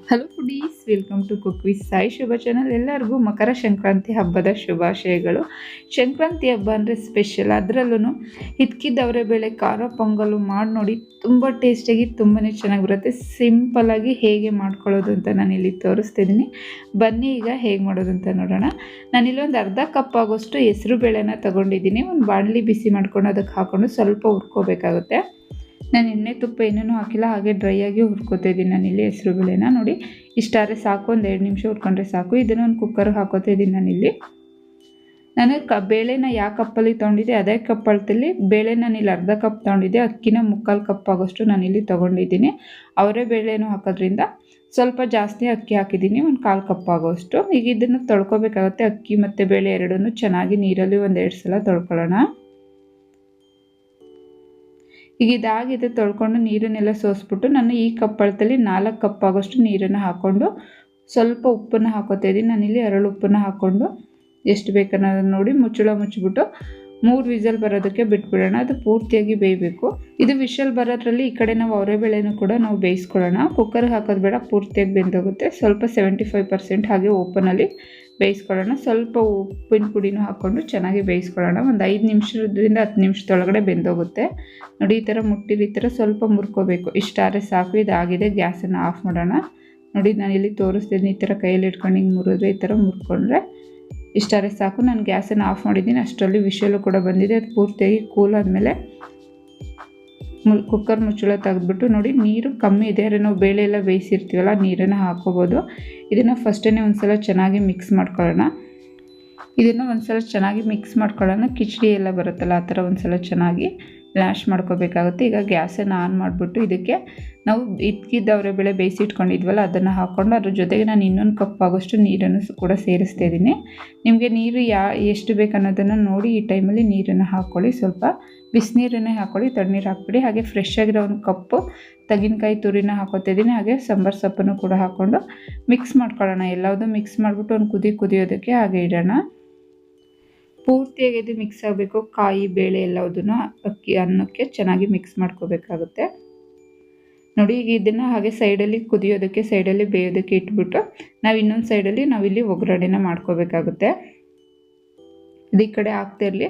Hello foodies, welcome to cook with Sai Shubha channel. ಎಲ್ಲರಿಗೂ ಮಕರ ಸಂಕ್ರಾಂತಿ ಹಬ್ಬದ ಶುಭಾಶಯಗಳು. ಸಂಕ್ರಾಂತಿ ಹಬ್ಬ ಅಂದರೆ ಸ್ಪೆಷಲ್. ಅದರಲ್ಲೂ ಹಿತ್ಕಿದ್ದವರೆ ಬೇಳೆ ಖಾರ ಪೊಂಗಲು ಮಾಡಿ ನೋಡಿ, ತುಂಬ ಟೇಸ್ಟಿಯಾಗಿ ತುಂಬಾ ಚೆನ್ನಾಗಿ ಬರುತ್ತೆ. ಸಿಂಪಲ್ಲಾಗಿ ಹೇಗೆ ಮಾಡ್ಕೊಳ್ಳೋದು ಅಂತ ನಾನು ಇಲ್ಲಿ ತೋರಿಸ್ತಿದ್ದೀನಿ. ಬನ್ನಿ ಈಗ ಹೇಗೆ ಮಾಡೋದು ಅಂತ ನೋಡೋಣ. ನಾನಿಲ್ಲಿ ಒಂದು ಅರ್ಧ ಕಪ್ ಆಗೋಷ್ಟು ಹೆಸರು ಬೇಳೆನ ತೊಗೊಂಡಿದ್ದೀನಿ. ಒಂದು ಬಾಣಲಿ ಬಿಸಿ ಮಾಡ್ಕೊಂಡು ಅದಕ್ಕೆ ಹಾಕ್ಕೊಂಡು ಸ್ವಲ್ಪ ಹುರ್ಕೋಬೇಕಾಗುತ್ತೆ. ನಾನು ಎಣ್ಣೆ ತುಪ್ಪ ಏನೇನೂ ಹಾಕಿಲ್ಲ, ಹಾಗೆ ಡ್ರೈ ಆಗಿ ಹುರ್ಕೋತಾ ಇದ್ದೀನಿ. ನಾನಿಲ್ಲಿ ಹೆಸರು ಬೇಳೆನ ನೋಡಿ ಇಷ್ಟಾದ್ರೆ ಸಾಕು, ಒಂದು 2 ನಿಮಿಷ ಹುರ್ಕೊಂಡ್ರೆ ಸಾಕು. ಇದನ್ನು ಒಂದು ಕುಕ್ಕರ್ಗೆ ಹಾಕೋತಾ ಇದ್ದೀನಿ. ನಾನು ಬೇಳೆನ ಯಾವ ಕಪ್ಪಲ್ಲಿ ತೊಗೊಂಡಿದ್ದೆ ಅದೇ ಕಪ್ ಅಳತೆಯಲ್ಲಿ ಬೇಳೆ ನಾನಿಲ್ಲಿ ಅರ್ಧ ಕಪ್ ತೊಗೊಂಡಿದ್ದೆ. ಅಕ್ಕಿನ 3/4 ಕಪ್ ಆಗೋಷ್ಟು ನಾನಿಲ್ಲಿ ತೊಗೊಂಡಿದ್ದೀನಿ. ಅವರೇ ಬೇಳೆನೂ ಹಾಕೋದ್ರಿಂದ ಸ್ವಲ್ಪ ಜಾಸ್ತಿ ಅಕ್ಕಿ ಹಾಕಿದ್ದೀನಿ, ಒಂದು 1/4 ಕಪ್ ಆಗೋಷ್ಟು. ಈಗ ಇದನ್ನು ತೊಳ್ಕೊಬೇಕಾಗುತ್ತೆ. ಅಕ್ಕಿ ಮತ್ತು ಬೇಳೆ ಎರಡನ್ನೂ ಚೆನ್ನಾಗಿ ನೀರಲ್ಲಿ 1-2 ಸಲ ತೊಳ್ಕೊಳ್ಳೋಣ. ಈಗ ಇದಾಗಿದೆ, ತೊಳ್ಕೊಂಡು ನೀರನ್ನೆಲ್ಲ ಸೋಸ್ಬಿಟ್ಟು ನಾನು ಈ ಕಪ್ ಅಳತೆಯಲ್ಲಿ 4 ಕಪ್ ಆಗೋಷ್ಟು ನೀರನ್ನು ಹಾಕ್ಕೊಂಡು ಸ್ವಲ್ಪ ಉಪ್ಪನ್ನು ಹಾಕೋತಾ ಇದ್ದೀನಿ. ನಾನಿಲ್ಲಿ 2 ಉಪ್ಪನ್ನು ಹಾಕ್ಕೊಂಡು ಎಷ್ಟು ಬೇಕನ್ನೋದನ್ನು ನೋಡಿ ಮುಚ್ಚಿಬಿಟ್ಟು 3 ವಿಸಲ್ ಬರೋದಕ್ಕೆ ಬಿಟ್ಬಿಡೋಣ. ಅದು ಪೂರ್ತಿಯಾಗಿ ಬೇಯಬೇಕು. ಇದು ವಿಷಲ್ ಬರೋದ್ರಲ್ಲಿ ಈ ಕಡೆ ನಾವು ಅವರೆಬೇಳೆನೂ ಕೂಡ ನಾವು ಬೇಯಿಸ್ಕೊಳ್ಳೋಣ. ಕುಕ್ಕರ್ಗೆ ಹಾಕೋದು ಬೇಡ, ಪೂರ್ತಿಯಾಗಿ ಬೆಂದೋಗುತ್ತೆ. ಸ್ವಲ್ಪ 75% ಹಾಗೆ ಓಪನಲ್ಲಿ ಬೇಯಿಸ್ಕೊಳ್ಳೋಣ. ಸ್ವಲ್ಪ ಉಪ್ಪಿನ ಪುಡಿನೂ ಹಾಕ್ಕೊಂಡು ಚೆನ್ನಾಗಿ ಬೇಯಿಸ್ಕೊಳ್ಳೋಣ. ಒಂದು 5 ನಿಮಿಷದಿಂದ 10 ನಿಮಿಷದೊಳಗಡೆ ಬೆಂದೋಗುತ್ತೆ. ನೋಡಿ ಈ ಥರ ಈ ಥರ ಸ್ವಲ್ಪ ಮುರ್ಕೋಬೇಕು. ಇಷ್ಟಾದ್ರೆ ಸಾಕು. ಇದಾಗಿದೆ, ಗ್ಯಾಸನ್ನು ಆಫ್ ಮಾಡೋಣ. ನೋಡಿ ನಾನಿಲ್ಲಿ ತೋರಿಸ್ತಿದ್ದೀನಿ. ಈ ಥರ ಕೈಯಲ್ಲಿ ಇಟ್ಕೊಂಡು ಹಿಂಗೆ ಮುರಿದ್ರೆ ಈ ಥರ ಮುರ್ಕೊಂಡ್ರೆ ಇಷ್ಟಾದ್ರೆ ಸಾಕು. ನಾನು ಗ್ಯಾಸನ್ನು ಆಫ್ ಮಾಡಿದ್ದೀನಿ. ಅಷ್ಟರಲ್ಲಿ ವಿಷಲು ಕೂಡ ಬಂದಿದೆ. ಅದು ಪೂರ್ತಿಯಾಗಿ ಕೂಲ್ ಆದಮೇಲೆ ಕುಕ್ಕರ್ ಮುಚ್ಚಳ ತೆಗೆದ್ಬಿಟ್ಟು ನೋಡಿ ನೀರು ಕಮ್ಮಿ ಇದೆ, ಆದರೆ ನಾವು ಬೇಳೆ ಎಲ್ಲ ಬೇಯಿಸಿರ್ತೀವಲ್ಲ ನೀರನ್ನು ಹಾಕೋಬೋದು. ಇದನ್ನು ಫಸ್ಟೇ ಒಂದು ಸಲ ಚೆನ್ನಾಗಿ ಮಿಕ್ಸ್ ಮಾಡ್ಕೊಳ್ಳೋಣ. ಕಿಚಡಿ ಎಲ್ಲ ಬರುತ್ತಲ್ಲ ಆ ಥರ ಒಂದು ಸಲ ಚೆನ್ನಾಗಿ ಲ್ಯಾಶ್ ಮಾಡ್ಕೋಬೇಕಾಗುತ್ತೆ. ಈಗ ಗ್ಯಾಸನ್ನು ಆನ್ ಮಾಡಿಬಿಟ್ಟು ಇದಕ್ಕೆ ನಾವು ಇದ್ಕಿದ್ದವರೆ ಬೇಳೆ ಬೇಯಿಸಿ ಇಟ್ಕೊಂಡಿದ್ವಲ್ಲ ಅದನ್ನು ಹಾಕ್ಕೊಂಡು ಅದ್ರ ಜೊತೆಗೆ ನಾನು ಇನ್ನೊಂದು ಕಪ್ ಆಗೋಷ್ಟು ನೀರನ್ನು ಕೂಡ ಸೇರಿಸ್ತಾ ಇದ್ದೀನಿ. ನಿಮಗೆ ನೀರು ಎಷ್ಟು ಬೇಕು ಅನ್ನೋದನ್ನು ನೋಡಿ ಈ ಟೈಮಲ್ಲಿ ನೀರನ್ನು ಹಾಕ್ಕೊಳ್ಳಿ. ಸ್ವಲ್ಪ ಬಿಸಿನೀರನ್ನೇ ಹಾಕ್ಕೊಳ್ಳಿ, ತಣ್ಣೀರು ಹಾಕ್ಬಿಡಿ. ಹಾಗೆ ಫ್ರೆಶ್ ಆಗಿರೋ ಒಂದು ಕಪ್ಪು ತೆಂಗಿನಕಾಯಿ ತುರಿನ ಹಾಕೋತಾ ಇದ್ದೀನಿ. ಹಾಗೆ ಸಾಂಬಾರು ಸೊಪ್ಪನ್ನು ಕೂಡ ಹಾಕ್ಕೊಂಡು ಮಿಕ್ಸ್ ಮಾಡ್ಕೊಳ್ಳೋಣ. ಎಲ್ಲದೂ ಮಿಕ್ಸ್ ಮಾಡಿಬಿಟ್ಟು ಒಂದು ಕುದಿಯೋದಕ್ಕೆ ಹಾಗೆ ಇಡೋಣ. ಪೂರ್ತಿಯಾಗಿ ಇದು ಮಿಕ್ಸ್ ಆಗಬೇಕು. ಕಾಯಿ ಬೇಳೆ ಎಲ್ಲದನ್ನು ಅಕ್ಕಿ ಅನ್ನಕ್ಕೆ ಚೆನ್ನಾಗಿ ಮಿಕ್ಸ್ ಮಾಡ್ಕೋಬೇಕಾಗುತ್ತೆ. ನೋಡಿ ಈಗ ಇದನ್ನು ಹಾಗೆ ಸೈಡಲ್ಲಿ ಕುದಿಯೋದಕ್ಕೆ ಸೈಡಲ್ಲಿ ಬೇಯೋದಕ್ಕೆ ಇಟ್ಬಿಟ್ಟು ನಾವು ಇನ್ನೊಂದು ಸೈಡಲ್ಲಿ ನಾವಿಲ್ಲಿ ಒಗ್ಗರಣೆನ ಮಾಡ್ಕೋಬೇಕಾಗುತ್ತೆ. ಇದು ಈ ಕಡೆ ಆಗ್ತಾ ಇರಲಿ,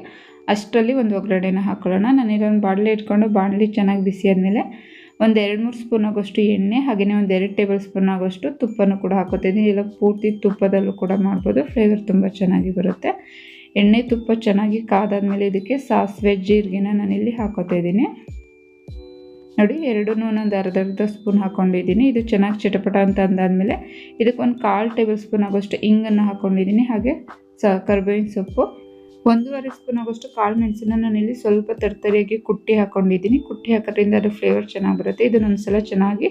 ಅಷ್ಟರಲ್ಲಿ ಒಂದು ಒಗ್ಗರಣೆನ ಹಾಕೊಳ್ಳೋಣ. ನಾನಿಲ್ಲೊಂದು ಬಾಣಲೆ ಇಟ್ಕೊಂಡು ಬಾಣಲೆ ಚೆನ್ನಾಗಿ ಬಿಸಿ ಆದಮೇಲೆ ಒಂದು 2-3 ಸ್ಪೂನ್ ಆಗೋಷ್ಟು ಎಣ್ಣೆ, ಹಾಗೆಯೇ ಒಂದು 2 ಟೇಬಲ್ ಸ್ಪೂನ್ ಆಗೋಷ್ಟು ತುಪ್ಪನೂ ಕೂಡ ಹಾಕೋತಿದ್ದೀನಿ. ಇಲ್ಲ ಪೂರ್ತಿ ತುಪ್ಪದಲ್ಲೂ ಕೂಡ ಮಾಡ್ಬೋದು, ಫ್ಲೇವರ್ ತುಂಬ ಚೆನ್ನಾಗಿ ಬರುತ್ತೆ. ಎಣ್ಣೆ ತುಪ್ಪ ಚೆನ್ನಾಗಿ ಕಾದಾದ್ಮೇಲೆ ಇದಕ್ಕೆ ಸಾಸಿವೆ ಜೀರಿಗೆನ ನಾನಿಲ್ಲಿ ಹಾಕೋತಾ ಇದ್ದೀನಿ. ನೋಡಿ ಎರಡನ್ನೂ ಒಂದೊಂದು ಅರ್ಧ ಸ್ಪೂನ್ ಹಾಕ್ಕೊಂಡಿದ್ದೀನಿ. ಇದು ಚೆನ್ನಾಗಿ ಚಟಪಟ ಅಂತ ಅಂದಾದಮೇಲೆ ಇದಕ್ಕೆ ಒಂದು 1/4 ಟೇಬಲ್ ಸ್ಪೂನ್ ಆಗೋಷ್ಟು ಇಂಗನ್ನು ಹಾಕ್ಕೊಂಡಿದ್ದೀನಿ. ಹಾಗೆ ಕರಿಬೇವಿನ ಸೊಪ್ಪು 1.5 ಸ್ಪೂನ್ ಆಗೋಷ್ಟು ಕಾಳು ಮೆಣಸನ್ನ ನಾನಿಲ್ಲಿ ಸ್ವಲ್ಪ ತರ್ತರಿಯಾಗಿ ಕುಟ್ಟಿ ಹಾಕ್ಕೊಂಡಿದ್ದೀನಿ. ಕುಟ್ಟಿ ಹಾಕೋದ್ರಿಂದ ಅದು ಫ್ಲೇವರ್ ಚೆನ್ನಾಗಿ ಬರುತ್ತೆ. ಇದನ್ನೊಂದು ಸಲ ಚೆನ್ನಾಗಿ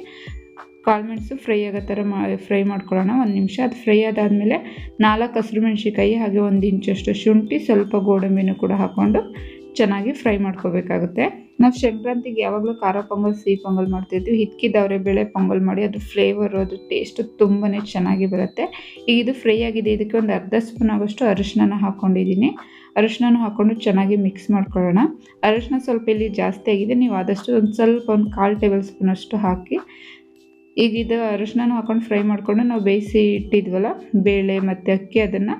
ಕಾಳುಮೆಣಸು ಫ್ರೈ ಆಗೋ ಥರ ಫ್ರೈ ಮಾಡ್ಕೊಳ್ಳೋಣ 1 ನಿಮಿಷ. ಅದು ಫ್ರೈ ಆದಾದಮೇಲೆ 4 ಹಸಿರು ಮೆಣಸಿನ್ಕಾಯಿ, ಹಾಗೆ 1 ಇಂಚಷ್ಟು ಶುಂಠಿ, ಸ್ವಲ್ಪ ಗೋಡಂಬಿನೂ ಕೂಡ ಹಾಕ್ಕೊಂಡು ಚೆನ್ನಾಗಿ ಫ್ರೈ ಮಾಡ್ಕೋಬೇಕಾಗುತ್ತೆ. ನಾವು ಸಂಕ್ರಾಂತಿಗೆ ಯಾವಾಗಲೂ ಖಾರ ಪೊಂಗಲ್, ಸಿಹಿ ಪೊಂಗಲ್ ಮಾಡ್ತಿರ್ತೀವಿ. ಹಿತ್ಕಿದ್ದವರೆ ಬೇಳೆ ಪೊಂಗಲ್ ಮಾಡಿ ಅದು ಫ್ಲೇವರು, ಅದು ಟೇಸ್ಟು ತುಂಬಾ ಚೆನ್ನಾಗಿ ಬರುತ್ತೆ. ಈಗ ಇದು ಫ್ರೈ ಆಗಿದೆ. ಇದಕ್ಕೆ ಒಂದು ಅರ್ಧ ಸ್ಪೂನ್ ಆಗೋಷ್ಟು ಅರಿಶಿನ ಹಾಕ್ಕೊಂಡಿದ್ದೀನಿ. ಅರಿಶಿನ ಹಾಕ್ಕೊಂಡು ಚೆನ್ನಾಗಿ ಮಿಕ್ಸ್ ಮಾಡ್ಕೊಳ್ಳೋಣ. ಅರಿಶಿನ ಸ್ವಲ್ಪ ಇಲ್ಲಿ ಜಾಸ್ತಿ ಆಗಿದೆ, ನೀವು ಆದಷ್ಟು ಒಂದು 1/4 ಟೇಬಲ್ ಸ್ಪೂನ್ ಅಷ್ಟು ಹಾಕಿ ಈಗ ಇದು ಅರಿಶಿನ ಹಾಕ್ಕೊಂಡು ಫ್ರೈ ಮಾಡಿಕೊಂಡು ನಾವು ಬೇಯಿಸಿ ಇಟ್ಟಿದ್ವಲ್ಲ ಬೇಳೆ ಮತ್ತು ಅಕ್ಕಿ, ಅದನ್ನು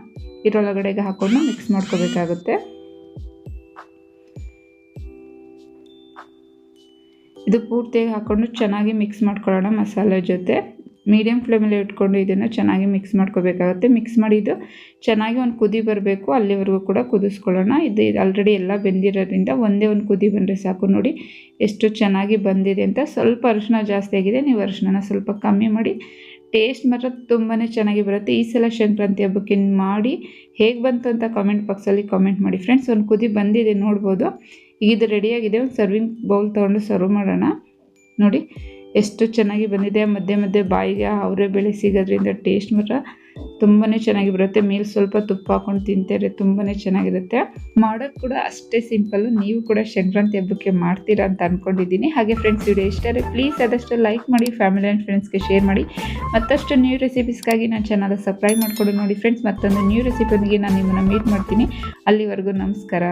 ಇದರೊಳಗಡೆಗೆ ಹಾಕ್ಕೊಂಡು ಮಿಕ್ಸ್ ಮಾಡ್ಕೋಬೇಕಾಗುತ್ತೆ. ಇದು ಪೂರ್ತಿಯಾಗಿ ಹಾಕ್ಕೊಂಡು ಚೆನ್ನಾಗಿ ಮಿಕ್ಸ್ ಮಾಡ್ಕೊಳ್ಳೋಣ ಮಸಾಲೆ ಜೊತೆ. ಮೀಡಿಯಮ್ ಫ್ಲೇಮಲ್ಲಿ ಇಟ್ಕೊಂಡು ಇದನ್ನು ಚೆನ್ನಾಗಿ ಮಿಕ್ಸ್ ಮಾಡ್ಕೋಬೇಕಾಗುತ್ತೆ. ಮಿಕ್ಸ್ ಮಾಡಿ ಇದು ಚೆನ್ನಾಗಿ ಒಂದು ಕುದಿ ಬರಬೇಕು, ಅಲ್ಲಿವರೆಗೂ ಕೂಡ ಕುದಿಸ್ಕೊಳ್ಳೋಣ. ಇದು ಆಲ್ರೆಡಿ ಎಲ್ಲ ಬೆಂದಿರೋದ್ರಿಂದ ಒಂದೇ ಒಂದು ಕುದಿ ಬಂದರೆ ಸಾಕು. ನೋಡಿ ಎಷ್ಟು ಚೆನ್ನಾಗಿ ಬಂದಿದೆ ಅಂತ. ಸ್ವಲ್ಪ ಅರಿಶಿನ ಜಾಸ್ತಿ ಆಗಿದೆ, ನೀವು ಅರಿಶಿನ ಸ್ವಲ್ಪ ಕಮ್ಮಿ ಮಾಡಿ. ಟೇಸ್ಟ್ ಮಾತ್ರ ತುಂಬಾ ಚೆನ್ನಾಗಿ ಬರುತ್ತೆ. ಈ ಸಲ ಸಂಕ್ರಾಂತಿ ಹಬ್ಬಕ್ಕೆ ಮಾಡಿ ಹೇಗೆ ಬಂತು ಅಂತ ಕಾಮೆಂಟ್ ಬಾಕ್ಸಲ್ಲಿ ಕಾಮೆಂಟ್ ಮಾಡಿ ಫ್ರೆಂಡ್ಸ್. ಒಂದು ಕುದಿ ಬಂದಿದೆ ನೋಡ್ಬೋದು. ಈಗ ಇದು ರೆಡಿಯಾಗಿದೆ. ಒಂದು ಸರ್ವಿಂಗ್ ಬೌಲ್ ತೊಗೊಂಡು ಸರ್ವ್ ಮಾಡೋಣ. ನೋಡಿ ಎಷ್ಟು ಚೆನ್ನಾಗಿ ಬಂದಿದೆ. ಮಧ್ಯೆ ಬಾಯಿಗೆ ಅವರೇ ಬೇಳೆ ಸಿಗೋದ್ರಿಂದ ಟೇಸ್ಟ್ ಮಾತ್ರ ತುಂಬಾ ಚೆನ್ನಾಗಿ ಬರುತ್ತೆ. ಮೇಲೆ ಸ್ವಲ್ಪ ತುಪ್ಪ ಹಾಕ್ಕೊಂಡು ತಿಂತಾರೆ, ತುಂಬಾ ಚೆನ್ನಾಗಿರುತ್ತೆ. ಮಾಡೋದು ಕೂಡ ಅಷ್ಟೇ ಸಿಂಪಲ್ಲು. ನೀವು ಕೂಡ ಸಂಕ್ರಾಂತಿ ಹಬ್ಬಕ್ಕೆ ಮಾಡ್ತೀರಾ ಅಂತ ಅಂದ್ಕೊಂಡಿದ್ದೀನಿ. ಹಾಗೆ ಫ್ರೆಂಡ್ಸ್, ವಿಡಿಯೋ ಇಷ್ಟ ಆದರೆ ಪ್ಲೀಸ್ ಆದಷ್ಟು ಲೈಕ್ ಮಾಡಿ, ಫ್ಯಾಮಿಲಿ ಆ್ಯಂಡ್ ಫ್ರೆಂಡ್ಸ್ಗೆ ಶೇರ್ ಮಾಡಿ. ಮತ್ತಷ್ಟು ನ್ಯೂ ರೆಸಿಪೀಸ್ಗಾಗಿ ನನ್ನ ಚಾನಲ್ ಸಬ್ಸ್ಕ್ರೈಬ್ ಮಾಡಿಕೊಂಡು ನೋಡಿ ಫ್ರೆಂಡ್ಸ್. ಮತ್ತೊಂದು ನ್ಯೂ ರೆಸಿಪಿಯೊಂದಿಗೆ ನಾನು ನಿಮ್ಮನ್ನು ಮೀಟ್ ಮಾಡ್ತೀನಿ. ಅಲ್ಲಿವರೆಗೂ ನಮಸ್ಕಾರ.